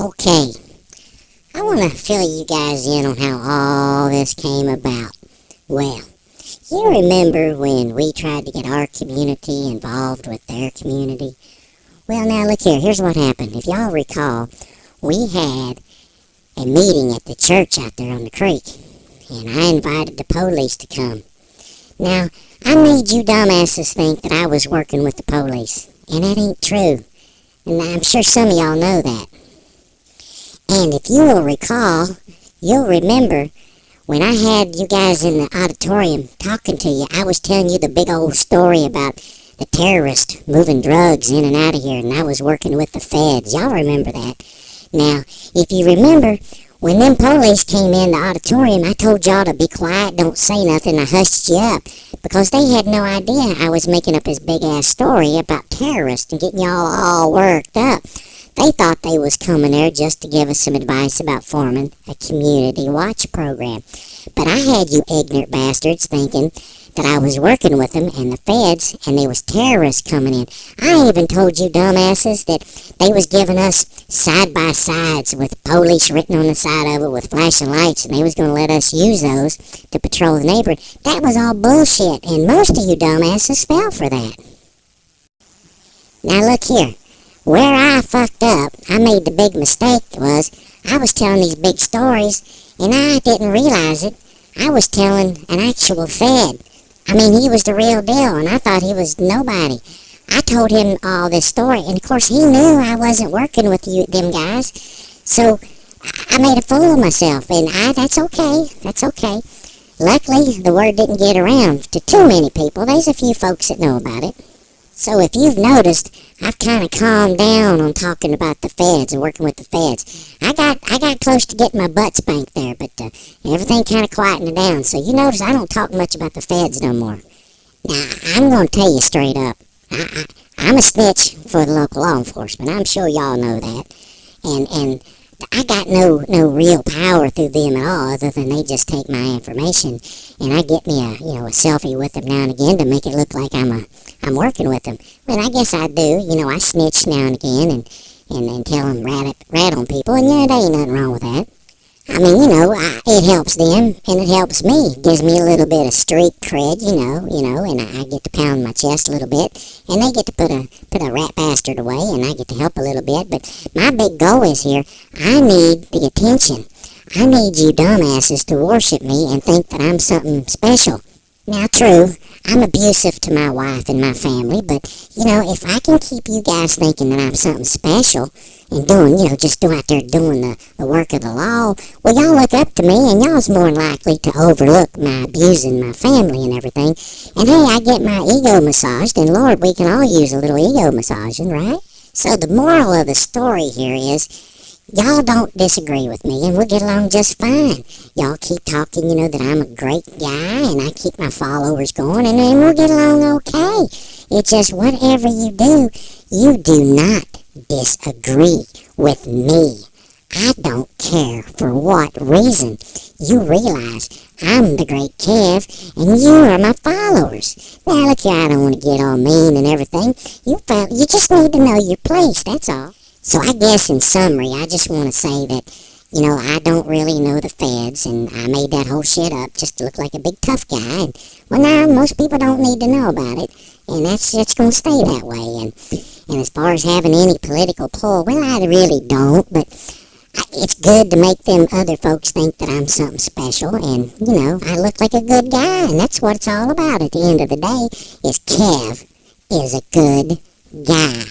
Okay, I want to fill you guys in on how all this came about. Well, you remember when we tried to get our community involved with their community? Well, now look here, here's what happened. If y'all recall, we had a meeting at the church out there on the creek, and I invited the police to come. Now, I made you dumbasses think that I was working with the police, and that ain't true. And I'm sure some of y'all know that. And if you will recall, you'll remember when I had you guys in the auditorium talking to you, I was telling you the big old story about the terrorist moving drugs in and out of here, and I was working with the feds. Y'all remember that. Now, if you remember, when them police came in the auditorium, I told y'all to be quiet, don't say nothing, I hushed you up, because they had no idea I was making up this big-ass story about terrorists and getting y'all all worked up. They thought they was coming there just to give us some advice about forming a community watch program. But I had you ignorant bastards thinking that I was working with them and the feds, and there was terrorists coming in. I even told you dumbasses that they was giving us side-by-sides with police written on the side of it with flashing lights, and they was going to let us use those to patrol the neighborhood. That was all bullshit, and most of you dumbasses fell for that. Now look here. Where I fucked up, I made the big mistake was I was telling these big stories, and I didn't realize it. I was telling an actual fed. I mean, he was the real deal, and I thought he was nobody. I told him all this story, and of course he knew I wasn't working with them guys. So I made a fool of myself, and that's okay. That's okay. Luckily, the word didn't get around to too many people. There's a few folks that know about it. So if you've noticed, I've kind of calmed down on talking about the feds and working with the feds. I got close to getting my butt spanked there, but everything kind of quietened down. So you notice I don't talk much about the feds no more. Now, I'm going to tell you straight up. I'm a snitch for the local law enforcement. I'm sure y'all know that. And I got no real power through them at all, other than they just take my information, and I get me a selfie with them now and again to make it look like I'm working with them. Well, I guess I do. I snitch now and again and tell them rat on people, and there ain't nothing wrong with that. I mean, it helps them, and it helps me. It gives me a little bit of street cred, and I get to pound my chest a little bit, and they get to put a rat bastard away, and I get to help a little bit. But my big goal is here, I need the attention. I need you dumbasses to worship me and think that I'm something special. Now, true, I'm abusive to my wife and my family, but, if I can keep you guys thinking that I'm something special and doing, just out there doing the work of the law, well, y'all look up to me, and y'all's more likely to overlook my abusing my family and everything. And, hey, I get my ego massaged, and, Lord, we can all use a little ego massaging, right? So the moral of the story here is, y'all don't disagree with me, and we'll get along just fine. Y'all keep talking, that I'm a great guy, and I keep my followers going, and then we'll get along okay. It's just whatever you do not disagree with me. I don't care for what reason. You realize I'm the great Kev, and you are my followers. Now, look here, I don't want to get all mean and everything. You just need to know your place, that's all. So I guess in summary, I just want to say that, I don't really know the feds, and I made that whole shit up just to look like a big tough guy. And, well, now, most people don't need to know about it, and that's going to stay that way. And as far as having any political pull, well, I really don't, but it's good to make them other folks think that I'm something special, and, I look like a good guy, and that's what it's all about at the end of the day, is Kev is a good guy.